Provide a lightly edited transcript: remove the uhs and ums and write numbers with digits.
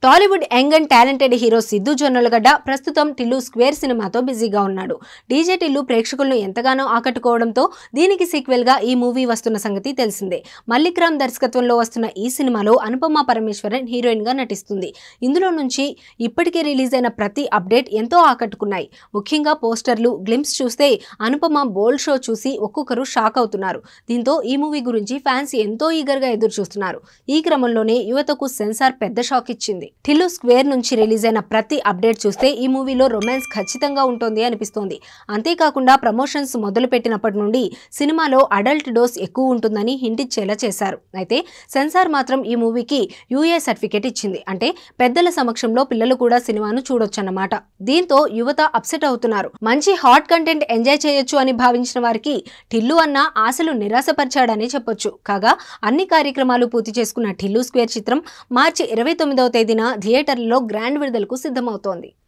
Tollywood young and talented hero Siddhu Jonnalagadda ప్రస్తుతం Tillu square సినిమాతో బిజీగా ఉన్నాడు. డీజే టిల్లు ప్రేక్షకులను ఎంతగానో ఆకట్టుకోవడంతో దీనికి సీక్వెల్ గా ఈ మూవీ వస్తున్న సంగతి తెలిసిందే. మల్లిక్ రామ్ దర్శకత్వంలో వస్తున్న ఈ సినిమాలో అనుపమ పరమేశ్వరన్ హీరోయిన్ గా నటిస్తుంది. ఇందులో నుంచి ఇప్పటికే రిలీజ్ అయిన ప్రతి అప్డేట్ ఎంతో ఆకట్టుకున్నాయి. ముఖ్యంగా పోస్టర్లు, గ్లింప్స్ చూస్తే అనుపమ బోల్డ్ షో చూసి ఒక్కొక్కరు షాక్ అవుతున్నారు. దీంతో ఈ మూవీ గురించి ఫ్యాన్స్ ఎంతో ఈగర్ గా ఎదురు చూస్తున్నారు. ఈ క్రమంలోనే యువతకు సెన్సార్ పెద్ద షాక్ ఇచ్చింది. టిల్లు స్క్వేర్ నుంచి రిలీజ్ అయిన ప్రతి అప్డేట్ చూస్తే ఈ మూవీలో రొమాన్స్ ఖచ్చితంగా ఉంటుంది అనిపిస్తోంది. అంతేకాకుండా ప్రమోషన్స్ మొదలు పెట్టినప్పటి నుండి సినిమాలో అడల్ట్ డోస్ ఎక్కువ ఉంటుందని హింట్ ఇచ్చేలా చేశారు. అయితే సెన్సార్ మాత్రం ఈ మూవీకి యూఏ సర్టిఫికేట్ ఇచ్చింది. అంటే పెద్దల సమక్షంలో పిల్లలు కూడా సినిమాను చూడొచ్చన్నమాట. దీంతో యువత అప్సెట్ అవుతున్నారు. మంచి హాట్ కంటెంట్ ఎంజాయ్ చేయొచ్చు అని భావించిన వారికి టిల్లు అన్న ఆశలు నిరాశపరిచాడని చెప్పొచ్చు. కాగా అన్ని కార్యక్రమాలు పూర్తి చేసుకున్న టిల్లు స్క్వేర్ చిత్రం మార్చి 29వ తేదీన థియేటర్లలో గ్రాండ్ విడుదలకు సిద్ధమవుతోంది.